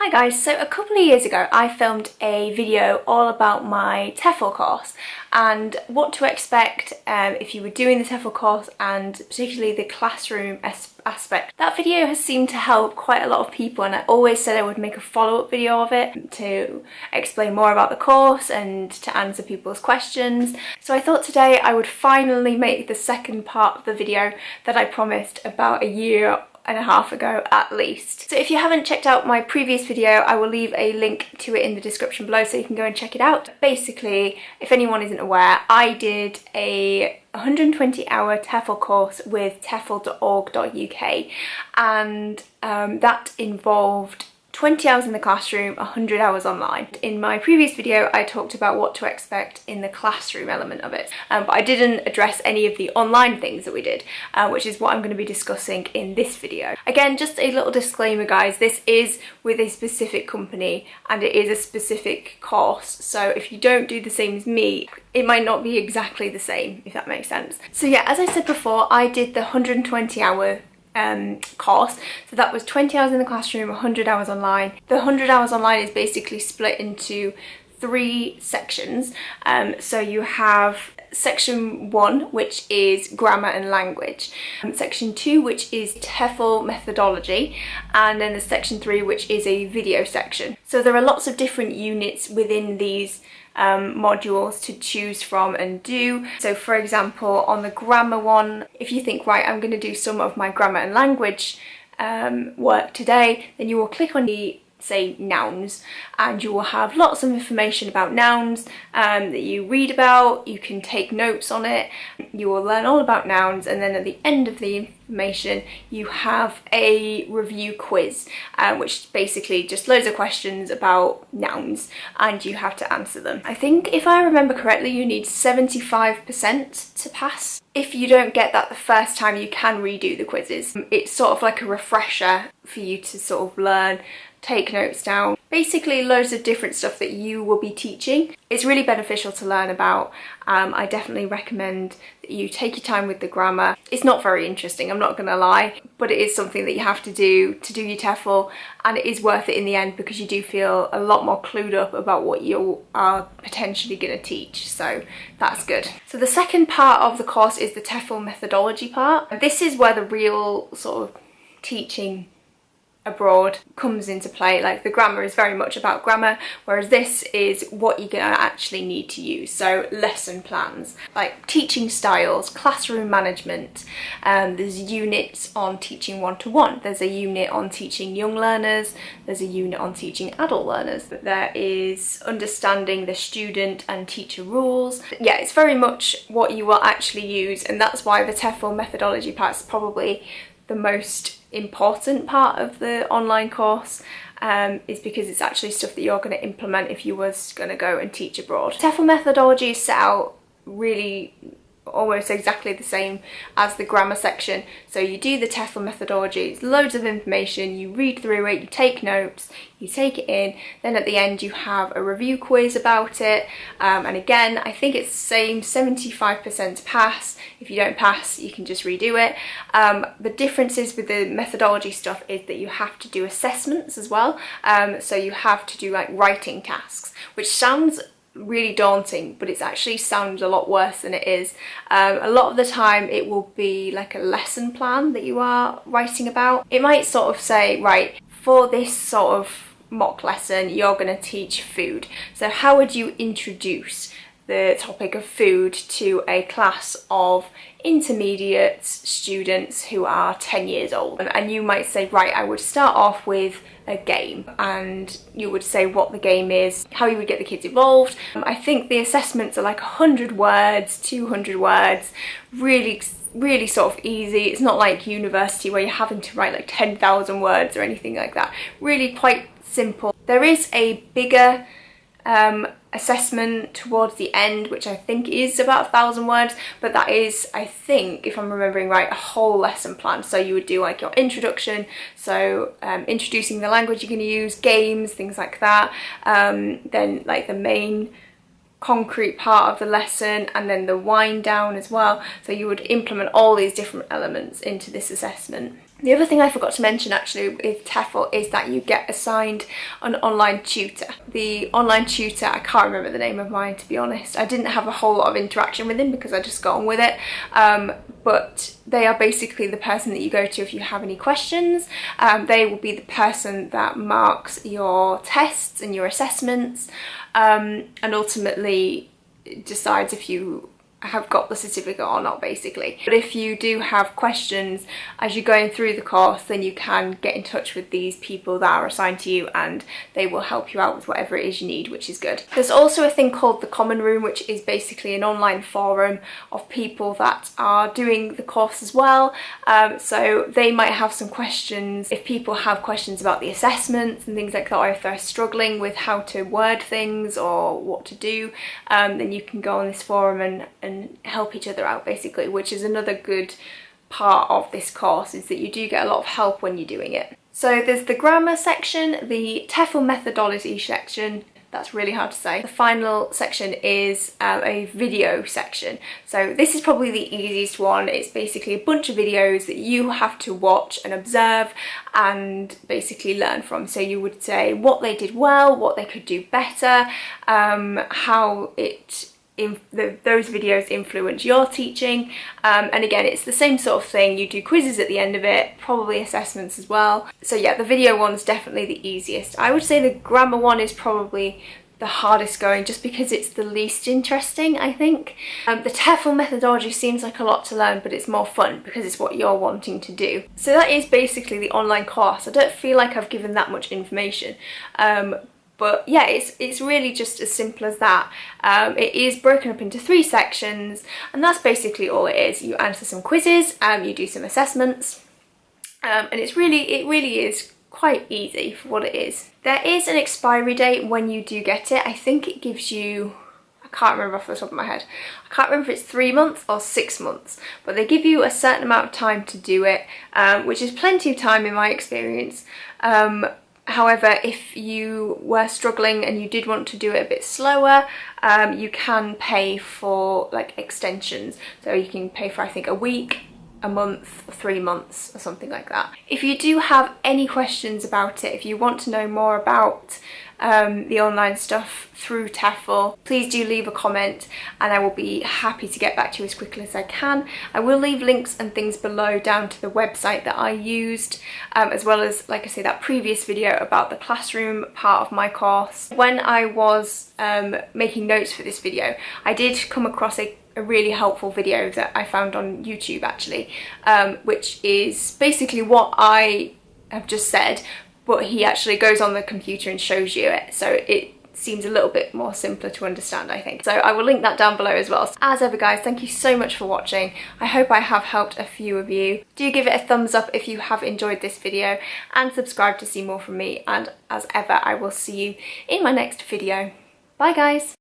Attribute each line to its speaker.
Speaker 1: Hi guys, so a couple of years ago I filmed a video all about my Tefl course and what to expect if you were doing the Tefl course, and particularly the classroom aspect. That video has seemed to help quite a lot of people, and I always said I would make a follow-up video of it to explain more about the course and to answer people's questions. So I thought today I would finally make the second part of the video that I promised about a year and a half ago at least. So if you haven't checked out my previous video, I will leave a link to it in the description below so you can go and check it out. Basically, if anyone isn't aware, I did a 120-hour Tefl course with tefl.org.uk, and that involved 20 hours in the classroom, 100 hours online. In my previous video I talked about what to expect in the classroom element of it, but I didn't address any of the online things that we did, which is what I'm going to be discussing in this video. Again, just a little disclaimer guys, this is with a specific company and it is a specific course, so if you don't do the same as me, it might not be exactly the same, if that makes sense. So yeah, as I said before, I did the 120-hour course, so that was 20 hours in the classroom, 100 hours online. The 100 hours online is basically split into 3 sections. So you have section 1, which is grammar and language, section 2, which is Tefl Methodology, and then the section 3, which is a video section. So there are lots of different units within these modules to choose from and do. So for example, on the grammar one, if you think, right, I'm going to do some of my grammar and language work today, then you will click on the say nouns, and you will have lots of information about nouns that you read about. You can take notes on it, you will learn all about nouns, and then at the end of the information you have a review quiz, which basically just loads of questions about nouns and you have to answer them. I think if I remember correctly you need 75% to pass. If you don't get that the first time, you can redo the quizzes. It's sort of like a refresher for you to sort of learn, take notes down, basically loads of different stuff that you will be teaching. It's really beneficial to learn about. I definitely recommend that you take your time with the grammar. It's not very interesting, I'm not gonna lie, but it is something that you have to do your TEFL, and it is worth it in the end because you do feel a lot more clued up about what you are potentially gonna teach, so that's good. So the second part of the course is the TEFL Methodology part. This is where the real sort of teaching abroad comes into play. Like, the grammar is very much about grammar, whereas this is what you're gonna actually need to use. So lesson plans, like teaching styles, classroom management, there's units on teaching one-to-one, there's a unit on teaching young learners, there's a unit on teaching adult learners, there is understanding the student and teacher rules. Yeah, it's very much what you will actually use, and that's why the TEFL methodology part is probably the most important part of the online course, is because it's actually stuff that you're going to implement if you was going to go and teach abroad. TEFL methodology is set out really almost exactly the same as the grammar section. So you do the TEFL methodology, it's loads of information, you read through it, you take notes, you take it in, then at the end you have a review quiz about it, and again I think it's the same, 75% pass. If you don't pass, you can just redo it. The differences with the methodology stuff is that you have to do assessments as well, so you have to do like writing tasks, which sounds really daunting, but it actually sounds a lot worse than it is. A lot of the time it will be like a lesson plan that you are writing about. It might sort of say, right, for this sort of mock lesson you're going to teach food, so how would you introduce the topic of food to a class of intermediate students who are 10 years old? And you might say, right, I would start off with a game, and you would say what the game is, how you would get the kids involved. I think the assessments are like 100 words, 200 words, really sort of easy. It's not like university where you're having to write like 10,000 words or anything like that. Really quite simple. There is a bigger assessment towards the end, which I think is about 1,000 words, but that is, I think, if I'm remembering right, a whole lesson plan. So you would do like your introduction, so introducing the language you're going to use, games, things like that, then like the main concrete part of the lesson, and then the wind down as well. So you would implement all these different elements into this assessment. The other thing I forgot to mention actually with Tefl is that you get assigned an online tutor. The online tutor, I can't remember the name of mine to be honest. I didn't have a whole lot of interaction with him because I just got on with it. But they are basically the person that you go to if you have any questions. They will be the person that marks your tests and your assessments, and ultimately decides if you have got the certificate or not, basically. But if you do have questions as you're going through the course, then you can get in touch with these people that are assigned to you and they will help you out with whatever it is you need, which is good. There's also a thing called the Common Room, which is basically an online forum of people that are doing the course as well. So they might have some questions. If people have questions about the assessments and things like that, or if they're struggling with how to word things or what to do, then you can go on this forum and help each other out, basically, which is another good part of this course, is that you do get a lot of help when you're doing it. So there's the grammar section, the Tefl Methodology section, that's really hard to say. The final section is a video section. So this is probably the easiest one. It's basically a bunch of videos that you have to watch and observe and basically learn from. So you would say what they did well, what they could do better, how those videos influence your teaching, and again it's the same sort of thing. You do quizzes at the end of it, probably assessments as well. So yeah, the video one's definitely the easiest. I would say the grammar one is probably the hardest going, just because it's the least interesting, I think. The Tefl methodology seems like a lot to learn, but it's more fun because it's what you're wanting to do. So that is basically the online course. I don't feel like I've given that much information. But yeah, it's really just as simple as that. It is broken up into 3 sections, and that's basically all it is. You answer some quizzes, you do some assessments, and it really is quite easy for what it is. There is an expiry date when you do get it. I think it gives you, I can't remember off the top of my head. I can't remember if it's 3 months or 6 months, but they give you a certain amount of time to do it, which is plenty of time in my experience. However, if you were struggling and you did want to do it a bit slower, you can pay for like extensions. So you can pay for, I think, a week, a month, 3 months, or something like that. If you do have any questions about it, if you want to know more about the online stuff through Tefl, please do leave a comment and I will be happy to get back to you as quickly as I can. I will leave links and things below down to the website that I used, as well as, like I say, that previous video about the classroom part of my course. When I was making notes for this video, I did come across a really helpful video that I found on YouTube actually, which is basically what I have just said, but he actually goes on the computer and shows you it, so it seems a little bit more simpler to understand, I think. So I will link that down below as well. As ever guys, thank you so much for watching. I hope I have helped a few of you. Do give it a thumbs up if you have enjoyed this video, and subscribe to see more from me, and as ever I will see you in my next video. Bye guys!